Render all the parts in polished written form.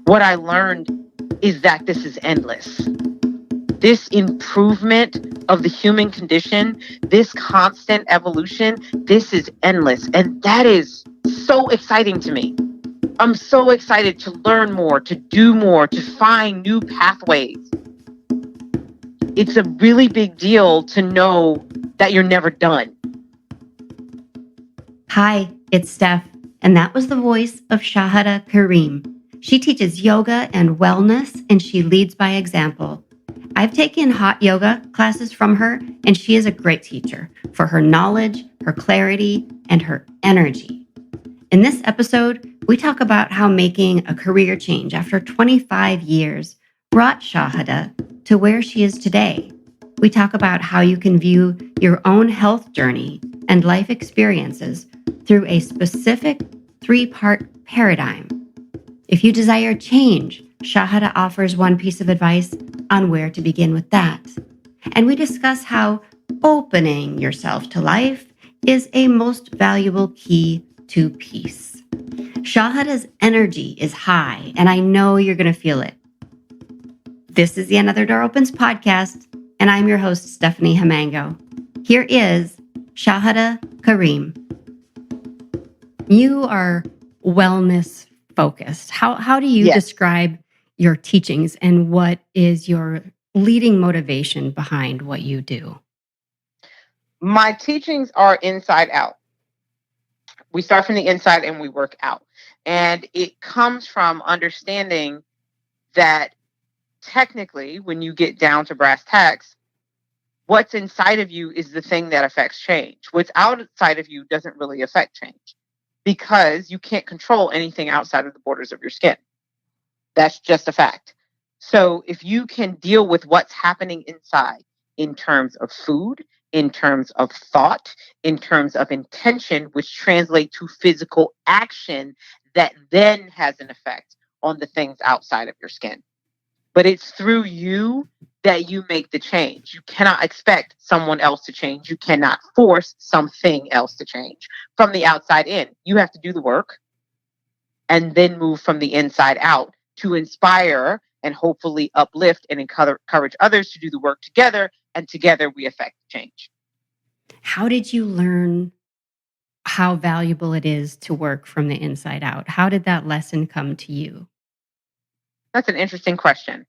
what I learned is that this is endless. This improvement of the human condition, this constant evolution, this is endless. And that is so exciting to me. I'm so excited to learn more, to do more, to find new pathways. It's a really big deal to know that you're never done. Hi, it's Steph, and that was the voice of SHAHADA KARIM. She teaches yoga and wellness, and she leads by example. I've taken hot yoga classes from her, and she is a great teacher for her knowledge, her clarity, and her energy. In this episode, we talk about how making a career change after 25 years brought SHAHADA to where she is today. We talk about how you can view your own health journey and life experiences through a specific 3-part paradigm. If you desire change, SHAHADA offers one piece of advice on where to begin with that. And we discuss how opening yourself to life is a most valuable key to peace. SHAHADA's energy is high, and I know you're going to feel it. This is the Another Door Opens podcast, and I'm your host, Stephanie Hamango. Here is SHAHADA KARIM. You are wellness focused. How do you describe your teachings, and what is your leading motivation behind what you do? My teachings are inside out. We start from the inside and we work out. And it comes from understanding that technically, when you get down to brass tacks, what's inside of you is the thing that affects change. What's outside of you doesn't really affect change because you can't control anything outside of the borders of your skin. That's just a fact. So if you can deal with what's happening inside in terms of food, in terms of thought, in terms of intention, which translate to physical action that then has an effect on the things outside of your skin. But it's through you that you make the change. You cannot expect someone else to change. You cannot force something else to change from the outside in. You have to do the work and then move from the inside out to inspire and hopefully uplift and encourage others to do the work together. And together we affect change. How did you learn how valuable it is to work from the inside out? How did that lesson come to you? That's an interesting question.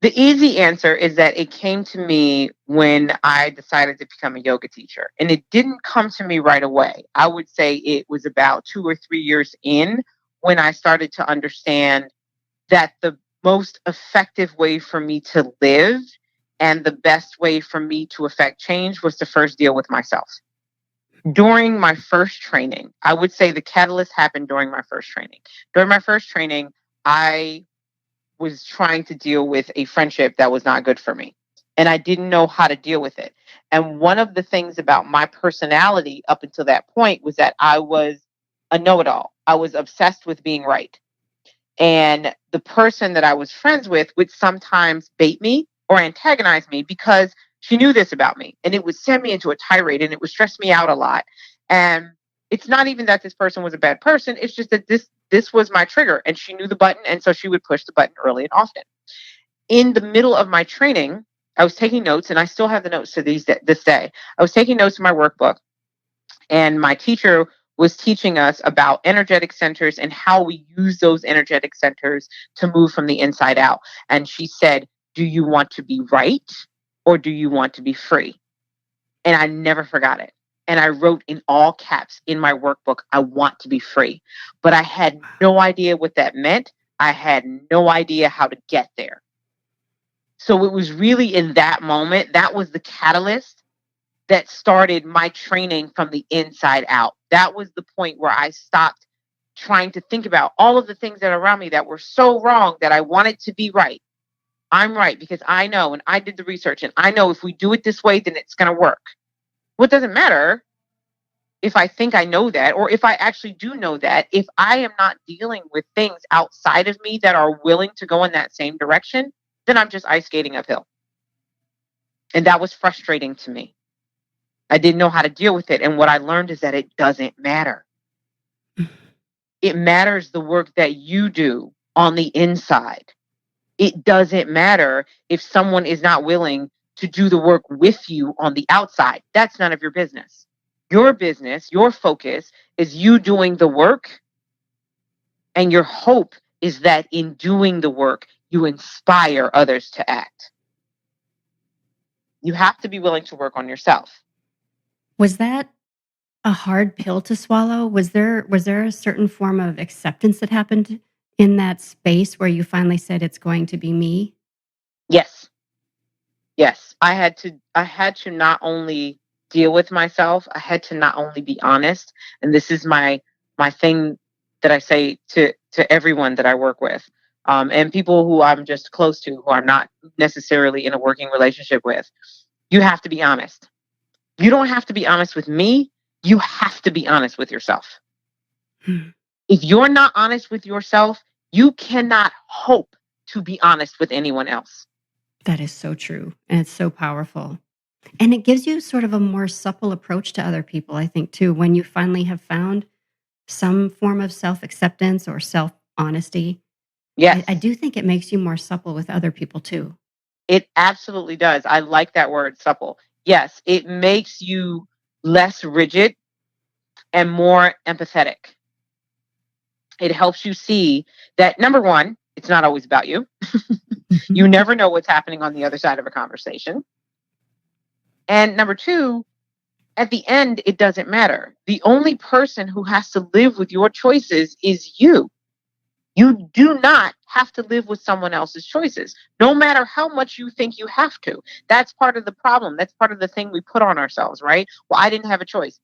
The easy answer is that it came to me when I decided to become a yoga teacher. And it didn't come to me right away. I would say it was about 2 or 3 years in when I started to understand that the most effective way for me to live and the best way for me to affect change was to first deal with myself. During my first training, I would say the catalyst happened during my first training. During my first training, I was trying to deal with a friendship that was not good for me. And I didn't know how to deal with it. And one of the things about my personality up until that point was that I was a know-it-all. I was obsessed with being right. And the person that I was friends with would sometimes bait me or antagonize me because she knew this about me. And it would send me into a tirade and it would stress me out a lot. And it's not even that this person was a bad person. It's just that this was my trigger and she knew the button. And so she would push the button early and often. In the middle of my training, I was taking notes, and I still have the notes to this day. I was taking notes in my workbook, and my teacher was teaching us about energetic centers and how we use those energetic centers to move from the inside out. And she said, do you want to be right or do you want to be free? And I never forgot it. And I wrote in all caps in my workbook, I want to be free. But I had no idea what that meant. I had no idea how to get there. So it was really in that moment, that was the catalyst that started my training from the inside out. That was the point where I stopped trying to think about all of the things that are around me that were so wrong that I wanted to be right. I'm right because I know, and I did the research, and I know if we do it this way, then it's going to work. Well, it doesn't matter if I think I know that, or if I actually do know that. If I am not dealing with things outside of me that are willing to go in that same direction, then I'm just ice skating uphill. And that was frustrating to me. I didn't know how to deal with it. And what I learned is that it doesn't matter. It matters the work that you do on the inside. It doesn't matter if someone is not willing to do the work with you on the outside. That's none of your business. Your business, your focus is you doing the work, and your hope is that in doing the work, you inspire others to act. You have to be willing to work on yourself. Was that a hard pill to swallow? Was there a certain form of acceptance that happened in that space where you finally said it's going to be me? Yes. Yes. I had to not only deal with myself, I had to not only be honest. And this is my thing that I say to everyone that I work with. And people who I'm just close to, who I'm not necessarily in a working relationship with. You have to be honest. You don't have to be honest with me. You have to be honest with yourself. If you're not honest with yourself, you cannot hope to be honest with anyone else. That is so true. And it's so powerful. And it gives you sort of a more supple approach to other people, I think, too, when you finally have found some form of self-acceptance or self-honesty. Yes. I do think it makes you more supple with other people, too. It absolutely does. I like that word, supple. Yes, it makes you less rigid and more empathetic. It helps you see that, number one, it's not always about you. You never know what's happening on the other side of a conversation. And number two, at the end, it doesn't matter. The only person who has to live with your choices is you. You do not have to live with someone else's choices, no matter how much you think you have to. That's part of the problem. That's part of the thing we put on ourselves, right? Well, I didn't have a choice.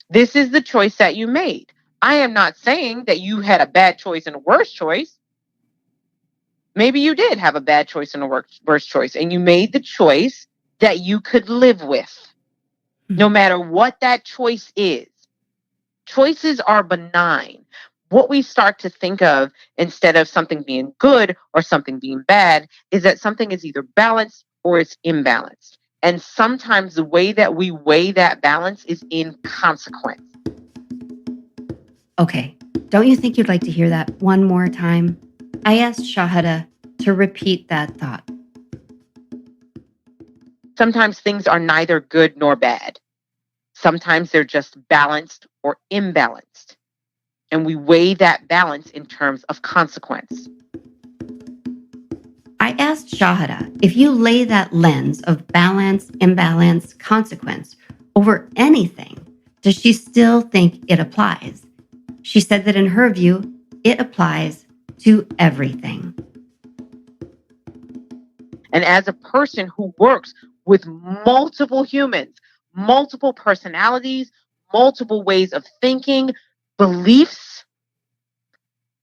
This is the choice that you made. I am not saying that you had a bad choice and a worse choice. Maybe you did have a bad choice and a worse choice, and you made the choice that you could live with, no matter what that choice is. Choices are benign. What we start to think of instead of something being good or something being bad is that something is either balanced or it's imbalanced. And sometimes the way that we weigh that balance is in consequence. Okay, don't you think you'd like to hear that one more time? I asked Shahada to repeat that thought. Sometimes things are neither good nor bad. Sometimes they're just balanced or imbalanced. And we weigh that balance in terms of consequence. I asked Shahada, if you lay that lens of balance, imbalance, consequence over anything, does she still think it applies? She said that in her view, it applies to everything. And as a person who works with multiple humans, multiple personalities, multiple ways of thinking, beliefs,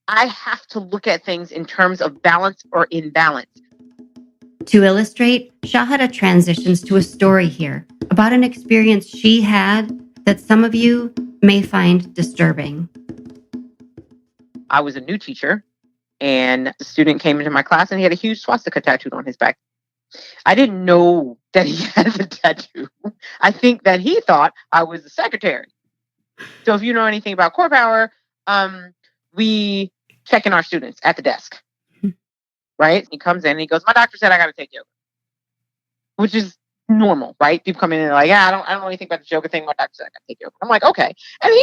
I have to look at things in terms of balance or imbalance. To illustrate, Shahada transitions to a story here about an experience she had that some of you may find disturbing. I was a new teacher, and the student came into my class and he had a huge swastika tattooed on his back. I didn't know that he had the tattoo. I think that he thought I was the secretary. So if you know anything about core power, we check in our students at the desk, right? He comes in and he goes, "My doctor said I got to take yoga," which is normal, right? People come in and they're like, "Yeah, I don't know anything about the yoga thing. My doctor said I got to take yoga." I'm like, okay. And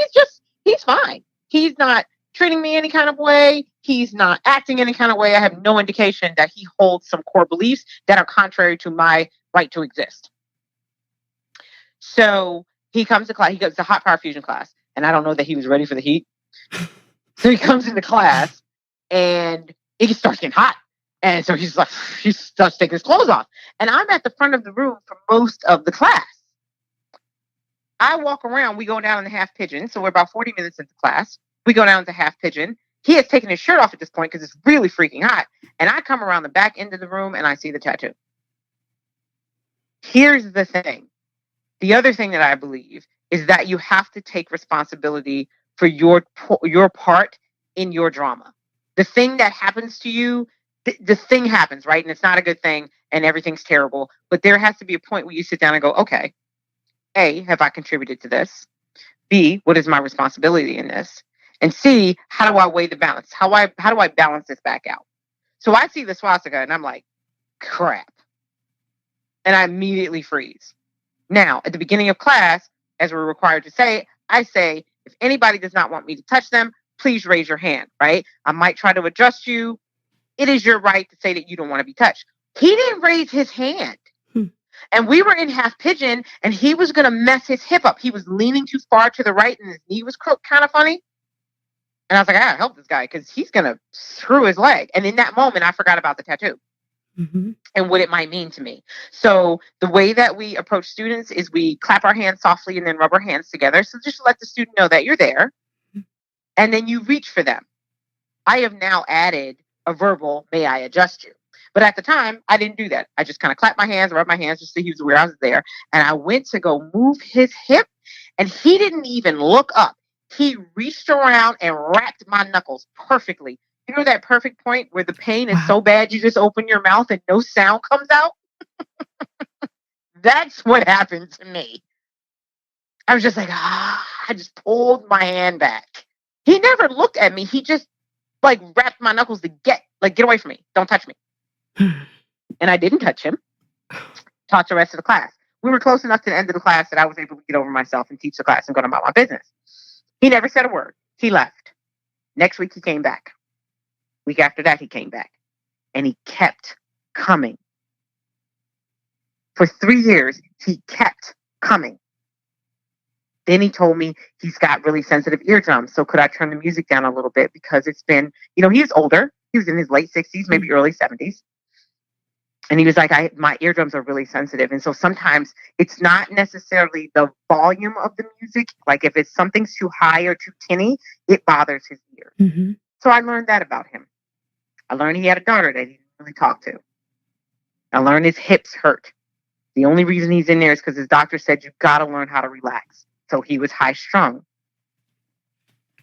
he's fine. He's not treating me any kind of way. He's not acting any kind of way. I have no indication that he holds some core beliefs that are contrary to my right to exist. So he comes to class. He goes to hot power fusion class. And I don't know that he was ready for the heat. So he comes into class and it starts getting hot. And so he starts taking his clothes off. And I'm at the front of the room for most of the class. I walk around. We go down in the half pigeon. So we're about 40 minutes into class. We go down to half pigeon. He has taken his shirt off at this point because it's really freaking hot. And I come around the back end of the room and I see the tattoo. Here's the thing. The other thing that I believe is that you have to take responsibility for your part in your drama. The thing that happens to you, the thing happens, right? And it's not a good thing and everything's terrible. But there has to be a point where you sit down and go, okay, A, have I contributed to this? B, what is my responsibility in this? and see, how do I weigh the balance? How do I balance this back out? So I see the swastika and I'm like, crap. And I immediately freeze. Now, at the beginning of class, as we're required to say, I say, if anybody does not want me to touch them, please raise your hand, right? I might try to adjust you. It is your right to say that you don't want to be touched. He didn't raise his hand. And we were in half pigeon and he was going to mess his hip up. He was leaning too far to the right and his knee was kind of funny. And I was like, I gotta help this guy because he's going to screw his leg. And in that moment, I forgot about the tattoo. And what it might mean to me. So the way that we approach students is we clap our hands softly and then rub our hands together. So just let the student know that you're there. And then you reach for them. I have now added a verbal, may I adjust you? But at the time, I didn't do that. I just kind of clapped my hands, rubbed my hands just so he was aware I was there. And I went to go move his hip and he didn't even look up. He reached around and wrapped my knuckles perfectly. You know that perfect point where the pain is so bad you just open your mouth and no sound comes out? That's what happened to me. I was just like, I just pulled my hand back. He never looked at me. He just like wrapped my knuckles to get away from me. Don't touch me. And I didn't touch him. Taught the rest of the class. We were close enough to the end of the class that I was able to get over myself and teach the class and go about my business. He never said a word. He left. Next week, he came back. Week after that, he came back. And he kept coming. For 3 years, he kept coming. Then he told me he's got really sensitive eardrums. So could I turn the music down a little bit? Because it's been, he was older. He was in his late 60s, maybe early 70s. And he was like, my eardrums are really sensitive. And so sometimes it's not necessarily the volume of the music. Like if it's something's too high or too tinny, it bothers his ears. So I learned that about him. I learned he had a daughter that he didn't really talk to. I learned his hips hurt. The only reason he's in there is because his doctor said, you've got to learn how to relax. So he was high strung.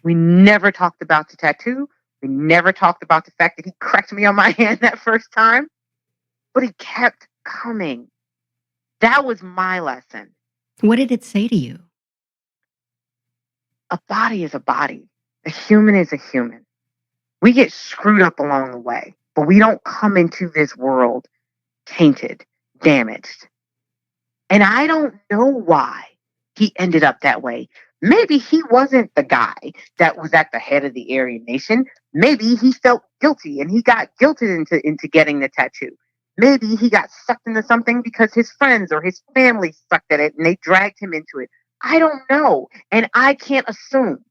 We never talked about the tattoo. We never talked about the fact that he cracked me on my hand that first time. But he kept coming. That was my lesson. What did it say to you? A body is a body. A human is a human. We get screwed up along the way, but we don't come into this world tainted, damaged. And I don't know why he ended up that way. Maybe he wasn't the guy that was at the head of the Aryan Nation. Maybe he felt guilty and he got guilted into getting the tattoo. Maybe he got sucked into something because his friends or his family sucked at it and they dragged him into it. I don't know. And I can't assume.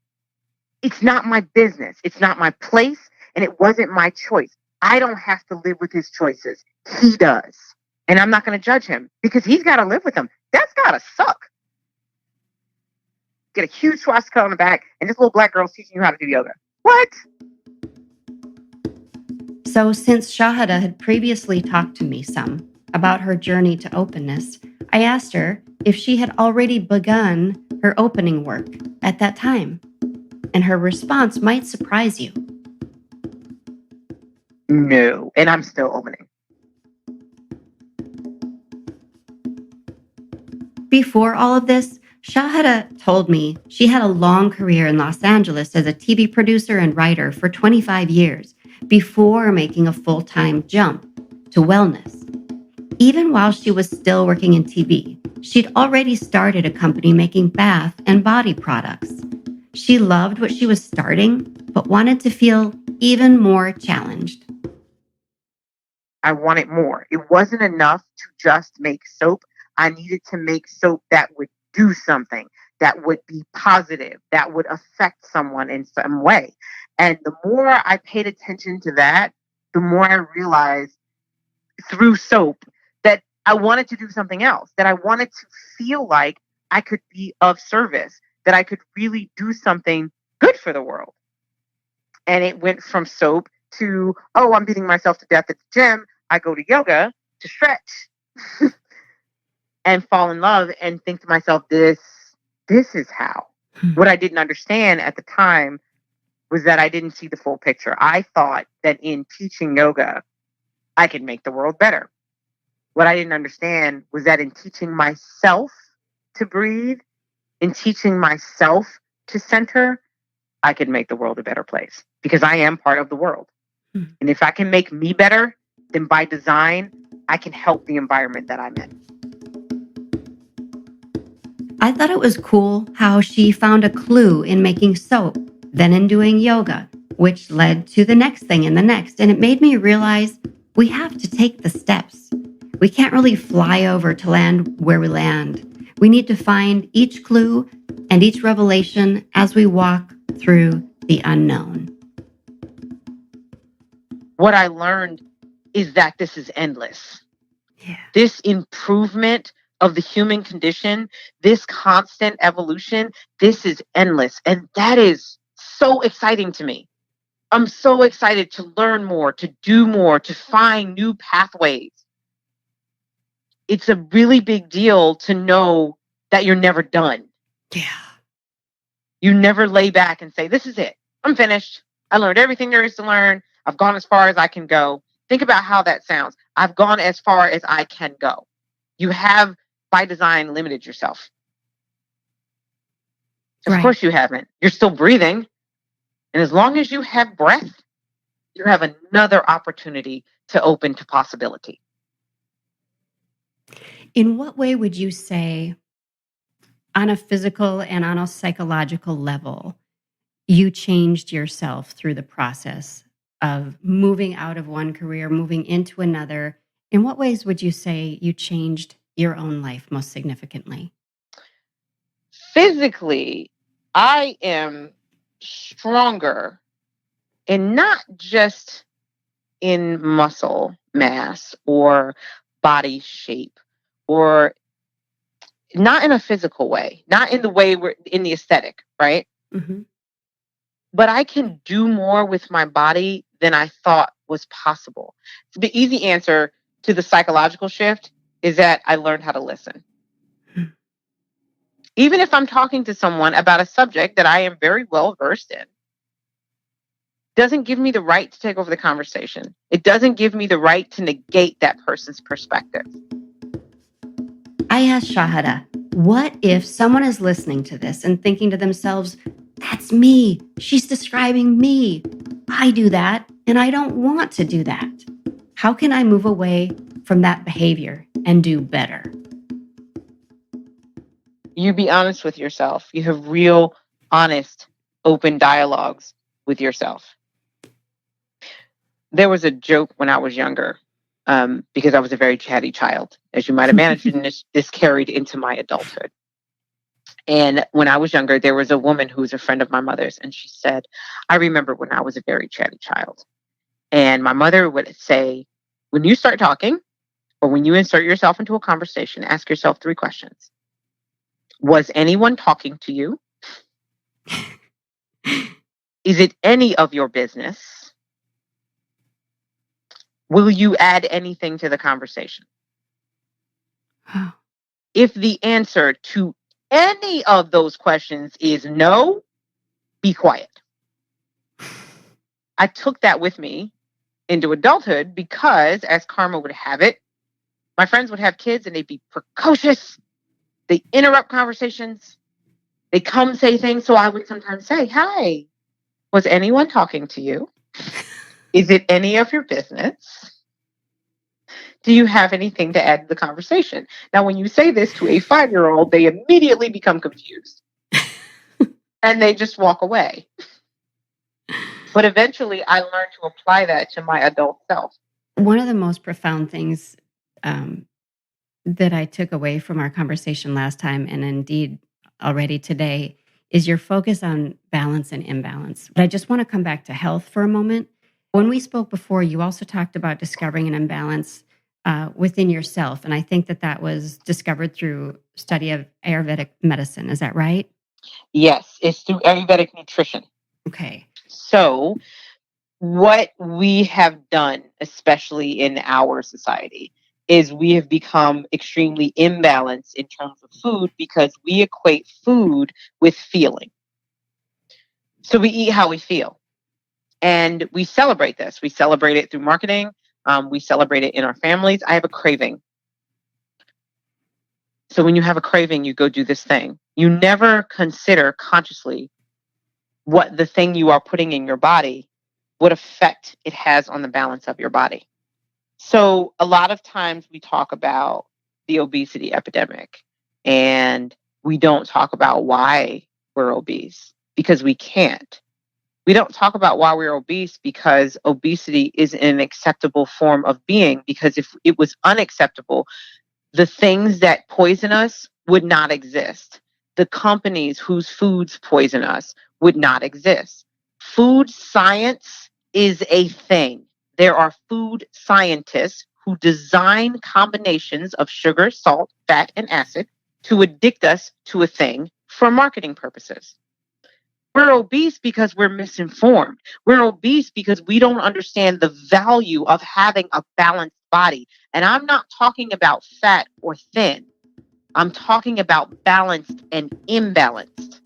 It's not my business. It's not my place. And it wasn't my choice. I don't have to live with his choices. He does. And I'm not going to judge him because he's got to live with them. That's got to suck. Get a huge swastika on the back and this little black girl's teaching you how to do yoga. What? So since Shahada had previously talked to me some about her journey to openness, I asked her if she had already begun her opening work at that time. And her response might surprise you. No, and I'm still opening. Before all of this, Shahada told me she had a long career in Los Angeles as a TV producer and writer for 25 years before making a full-time jump to wellness. Even while she was still working in TV, she'd already started a company making bath and body products. She loved what she was starting, but wanted to feel even more challenged. I wanted more. It wasn't enough to just make soap. I needed to make soap that would do something, that would be positive, that would affect someone in some way. And the more I paid attention to that, the more I realized through soap that I wanted to do something else, that I wanted to feel like I could be of service, that I could really do something good for the world. And it went from soap to, oh, I'm beating myself to death at the gym. I go to yoga to stretch and fall in love and think to myself, this is how. What I didn't understand at the time was that I didn't see the full picture. I thought that in teaching yoga, I could make the world better. What I didn't understand was that in teaching myself to breathe, in teaching myself to center, I could make the world a better place because I am part of the world. Hmm. And if I can make me better, then by design, I can help the environment that I'm in. I thought it was cool how she found a clue in making soap, then in doing yoga, which led to the next thing and the next. And it made me realize we have to take the steps. We can't really fly over to land where we land. We need to find each clue and each revelation as we walk through the unknown. What I learned is that this is endless. Yeah. This improvement of the human condition, this constant evolution, this is endless. And that is so exciting to me. I'm so excited to learn more, to do more, to find new pathways. It's a really big deal to know that you're never done. Yeah. You never lay back and say, this is it. I'm finished. I learned everything there is to learn. I've gone as far as I can go. Think about how that sounds. I've gone as far as I can go. You have, by design, limited yourself. Of course you haven't. You're still breathing. And as long as you have breath, you have another opportunity to open to possibility. In what way would you say, on a physical and on a psychological level, you changed yourself through the process of moving out of one career, moving into another? In what ways would you say you changed your own life most significantly? Physically, I am stronger, and not just in muscle mass or body shape, or not in a physical way, not in the way we're in the aesthetic, right? Mm-hmm. But I can do more with my body than I thought was possible. The easy answer to the psychological shift is that I learned how to listen. Even if I'm talking to someone about a subject that I am very well versed in, doesn't give me the right to take over the conversation. It doesn't give me the right to negate that person's perspective. I asked Shahada, what if someone is listening to this and thinking to themselves, that's me. She's describing me. I do that, and I don't want to do that. How can I move away from that behavior and do better? You be honest with yourself. You have real, honest, open dialogues with yourself. There was a joke when I was younger, because I was a very chatty child, as you might imagine, and this carried into my adulthood. And when I was younger, there was a woman who was a friend of my mother's, and she said, I remember when I was a very chatty child. And my mother would say, when you start talking, or when you insert yourself into a conversation, ask yourself 3 questions. Was anyone talking to you? Is it any of your business? Will you add anything to the conversation? If the answer to any of those questions is no, be quiet. I took that with me into adulthood because, as karma would have it, my friends would have kids and they'd be precocious. They interrupt conversations. They come say things. So I would sometimes say, hi, was anyone talking to you? Is it any of your business? Do you have anything to add to the conversation? Now, when you say this to a 5-year-old, they immediately become confused and they just walk away. But eventually I learned to apply that to my adult self. One of the most profound things that I took away from our conversation last time, and indeed already today, is your focus on balance and imbalance. But I just want to come back to health for a moment. When we spoke before, you also talked about discovering an imbalance within yourself. And I think that was discovered through study of Ayurvedic medicine. Is that right? Yes, it's through Ayurvedic nutrition. Okay. So what we have done, especially in our society, is we have become extremely imbalanced in terms of food because we equate food with feeling. So we eat how we feel. And we celebrate this. We celebrate it through marketing. We celebrate it in our families. I have a craving. So when you have a craving, you go do this thing. You never consider consciously what the thing you are putting in your body, what effect it has on the balance of your body. So a lot of times we talk about the obesity epidemic, and we don't talk about why we're obese, because we can't. We don't talk about why we're obese because obesity is an acceptable form of being, because if it was unacceptable, the things that poison us would not exist. The companies whose foods poison us would not exist. Food science is a thing. There are food scientists who design combinations of sugar, salt, fat, and acid to addict us to a thing for marketing purposes. We're obese because we're misinformed. We're obese because we don't understand the value of having a balanced body. And I'm not talking about fat or thin. I'm talking about balanced and imbalanced.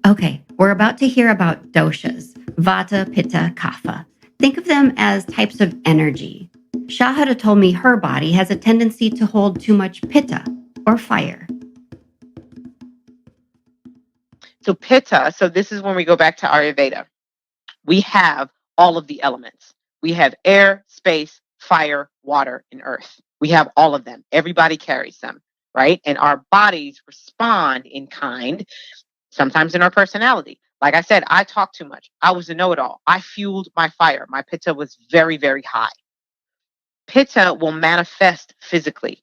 Okay, we're about to hear about doshas, vata, pitta, kapha. Think of them as types of energy. Shahada told me her body has a tendency to hold too much pitta, or fire. So pitta, so this is when we go back to Ayurveda. We have all of the elements. We have air, space, fire, water, and earth. We have all of them. Everybody carries them, right? And our bodies respond in kind, sometimes in our personality. Like I said, I talk too much. I was a know-it-all. I fueled my fire. My pitta was very, very high. Pitta will manifest physically.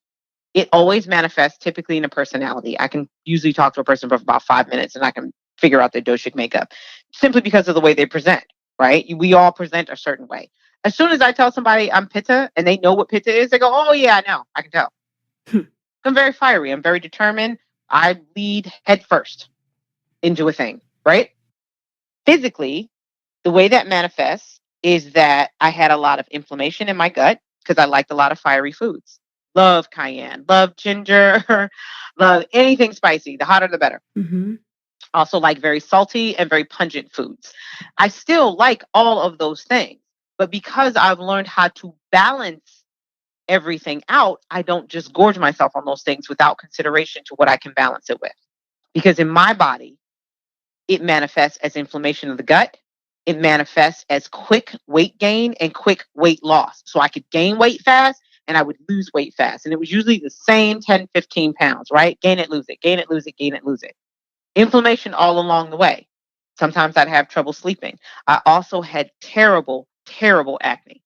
It always manifests typically in a personality. I can usually talk to a person for about 5 minutes and I can figure out their doshic makeup simply because of the way they present, right? We all present a certain way. As soon as I tell somebody I'm pitta and they know what pitta is, they go, oh yeah, I know, I can tell. I'm very fiery. I'm very determined. I lead head first into a thing, right? Physically, the way that manifests is that I had a lot of inflammation in my gut because I liked a lot of fiery foods. Love cayenne, love ginger, love anything spicy. The hotter, the better. Mm-hmm. Also like very salty and very pungent foods. I still like all of those things, but because I've learned how to balance everything out, I don't just gorge myself on those things without consideration to what I can balance it with. Because in my body, it manifests as inflammation of the gut. It manifests as quick weight gain and quick weight loss. So I could gain weight fast and I would lose weight fast. And it was usually the same 10, 15 pounds, right? Gain it, lose it, gain it, lose it, gain it, lose it. Inflammation all along the way. Sometimes I'd have trouble sleeping. I also had terrible, terrible acne.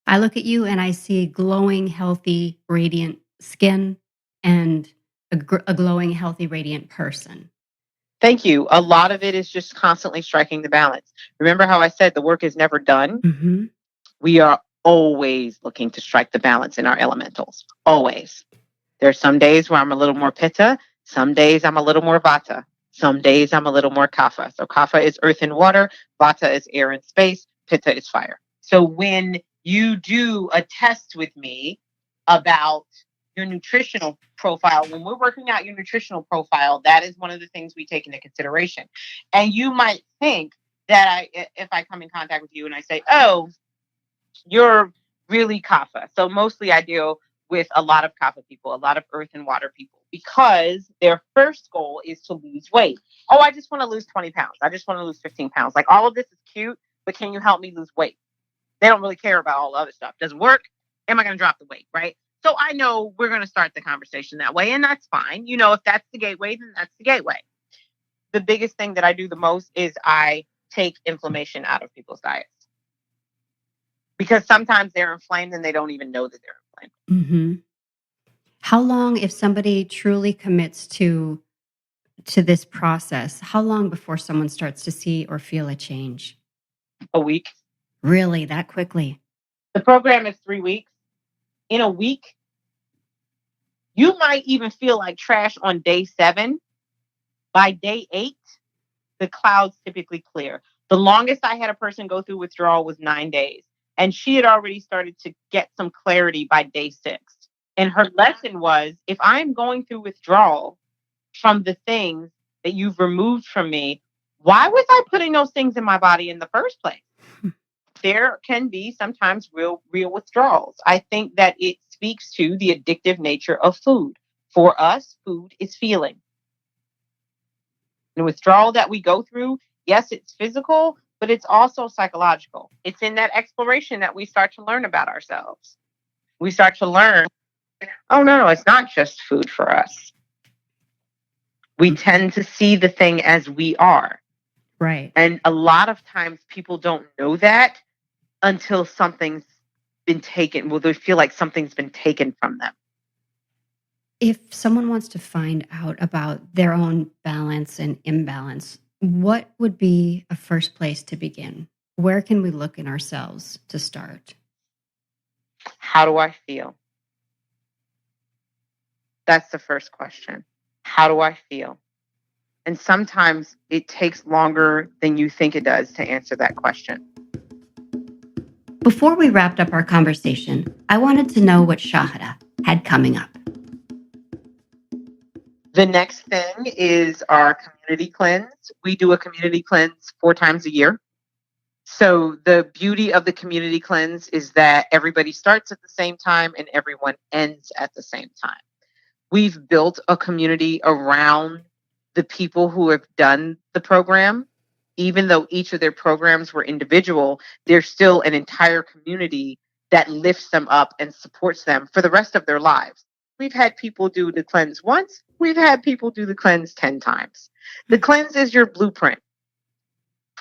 I look at you and I see glowing, healthy, radiant skin and a glowing, healthy, radiant person. Thank you. A lot of it is just constantly striking the balance. Remember how I said the work is never done? Mm-hmm. We are always looking to strike the balance in our elementals. Always. There's some days where I'm a little more pitta. Some days I'm a little more vata. Some days I'm a little more kapha. So kapha is earth and water. Vata is air and space. Pitta is fire. So when you do a test with me about your nutritional profile, when we're working out your nutritional profile, that is one of the things we take into consideration. And you might think that if I come in contact with you and I say, oh, you're really kapha. So mostly I deal with a lot of kapha people, a lot of earth and water people, because their first goal is to lose weight. Oh, I just want to lose 20 pounds. I just want to lose 15 pounds. Like, all of this is cute, but can you help me lose weight? They don't really care about all the other stuff. Does it work? Am I going to drop the weight? Right. So I know we're going to start the conversation that way, and that's fine. You know, if that's the gateway, then that's the gateway. The biggest thing that I do the most is I take inflammation out of people's diets. Because sometimes they're inflamed and they don't even know that they're inflamed. Mm-hmm. How long, if somebody truly commits to this process, how long before someone starts to see or feel a change? A week. Really, that quickly? The program is 3 weeks. In a week, you might even feel like trash on day 7. By day 8, the clouds typically clear. The longest I had a person go through withdrawal was 9 days. And she had already started to get some clarity by day 6. And her lesson was, if I'm going through withdrawal from the things that you've removed from me, why was I putting those things in my body in the first place? There can be sometimes real withdrawals. I think that it speaks to the addictive nature of food. For us, food is feeling. The withdrawal that we go through, yes, it's physical, but it's also psychological. It's in that exploration that we start to learn about ourselves. We start to learn, oh, no, it's not just food for us. We tend to see the thing as we are. Right. And a lot of times people don't know that until something's been taken. Well, they feel like something's been taken from them. If someone wants to find out about their own balance and imbalance, what would be a first place to begin? Where can we look in ourselves to start? How do I feel? That's the first question. How do I feel? And sometimes it takes longer than you think it does to answer that question. Before we wrapped up our conversation, I wanted to know what Shahada had coming up. The next thing is our community cleanse. We do a community cleanse 4 times a year. So the beauty of the community cleanse is that everybody starts at the same time and everyone ends at the same time. We've built a community around the people who have done the program. Even though each of their programs were individual, there's still an entire community that lifts them up and supports them for the rest of their lives. We've had people do the cleanse once. We've had people do the cleanse 10 times. The cleanse is your blueprint.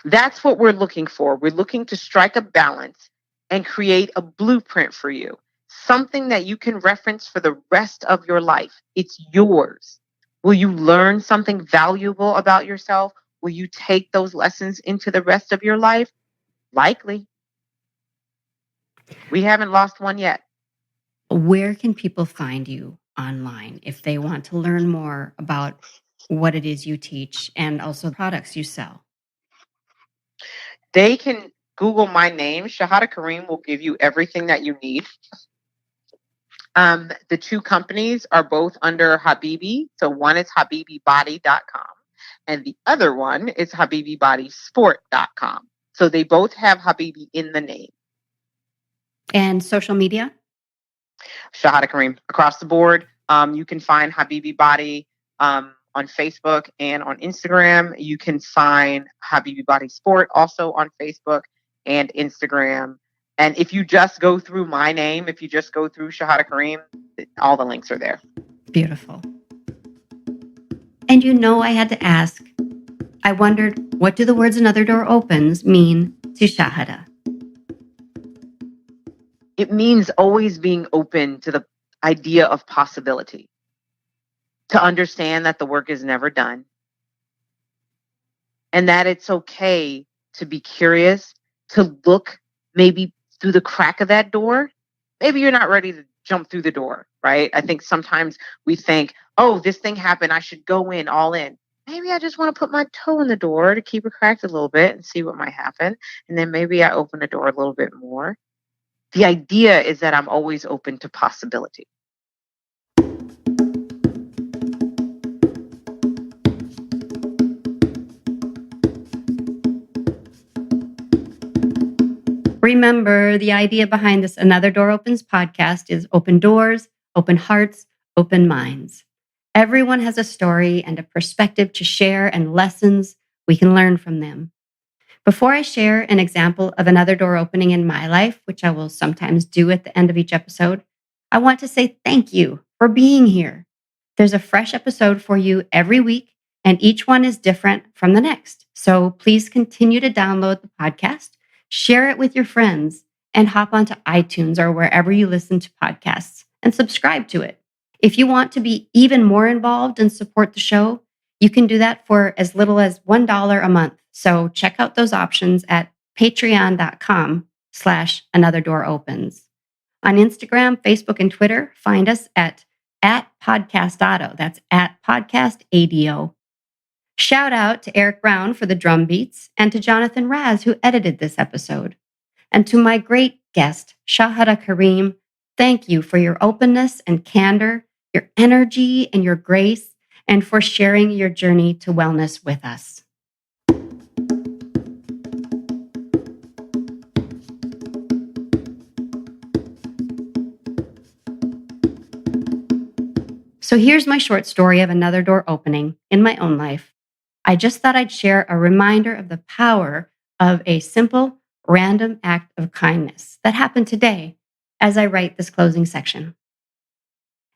That's what we're looking for. We're looking to strike a balance and create a blueprint for you, something that you can reference for the rest of your life. It's yours. Will you learn something valuable about yourself? Will you take those lessons into the rest of your life? Likely. We haven't lost one yet. Where can people find you online if they want to learn more about what it is you teach and also products you sell? They can Google my name. Shahada Karim will give you everything that you need. The 2 companies are both under Habibi. So one is habibibody.com and the other one is habibibodysport.com. So they both have Habibi in the name. And social media? Shahada Karim across the board. You can find Habibi Body on Facebook and on Instagram. You can find Habibi Body Sport also on Facebook and Instagram. And if you just go through my name, if you just go through Shahada Karim, all the links are there. Beautiful. And I had to ask, I wondered, what do the words "another door opens" mean to Shahada? It means always being open to the idea of possibility, to understand that the work is never done, and that it's okay to be curious, to look maybe through the crack of that door. Maybe you're not ready to jump through the door, right? I think sometimes we think, oh, this thing happened, I should go in all in. Maybe I just want to put my toe in the door to keep it cracked a little bit and see what might happen. And then maybe I open the door a little bit more. The idea is that I'm always open to possibility. Remember, the idea behind this Another Door Opens podcast is open doors, open hearts, open minds. Everyone has a story and a perspective to share and lessons we can learn from them. Before I share an example of another door opening in my life, which I will sometimes do at the end of each episode, I want to say thank you for being here. There's a fresh episode for you every week, and each one is different from the next. So please continue to download the podcast, share it with your friends, and hop onto iTunes or wherever you listen to podcasts and subscribe to it. If you want to be even more involved and support the show, you can do that for as little as $1 a month. So check out those options at patreon.com/anotherdooropens. On Instagram, Facebook, and Twitter, find us at @podcastado. That's @podcastado. Shout out to Eric Brown for the drum beats and to Jonathan Raz, who edited this episode. And to my great guest, Shahada Karim, thank you for your openness and candor, your energy and your grace, and for sharing your journey to wellness with us. So here's my short story of another door opening in my own life. I just thought I'd share a reminder of the power of a simple, random act of kindness that happened today as I write this closing section.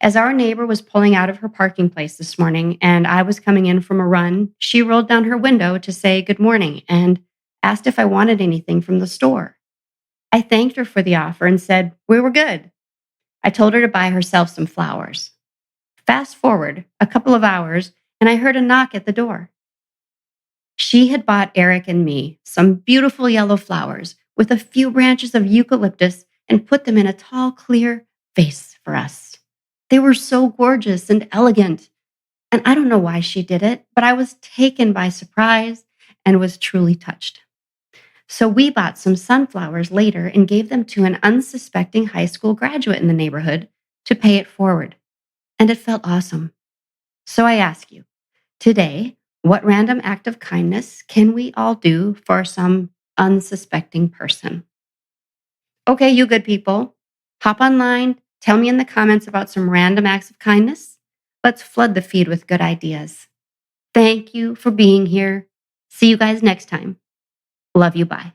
As our neighbor was pulling out of her parking place this morning and I was coming in from a run, she rolled down her window to say good morning and asked if I wanted anything from the store. I thanked her for the offer and said we were good. I told her to buy herself some flowers. Fast forward a couple of hours, and I heard a knock at the door. She had bought Eric and me some beautiful yellow flowers with a few branches of eucalyptus and put them in a tall, clear vase for us. They were so gorgeous and elegant. And I don't know why she did it, but I was taken by surprise and was truly touched. So we bought some sunflowers later and gave them to an unsuspecting high school graduate in the neighborhood to pay it forward. And it felt awesome. So I ask you, today, what random act of kindness can we all do for some unsuspecting person? Okay, you good people, hop online, tell me in the comments about some random acts of kindness. Let's flood the feed with good ideas. Thank you for being here. See you guys next time. Love you. Bye.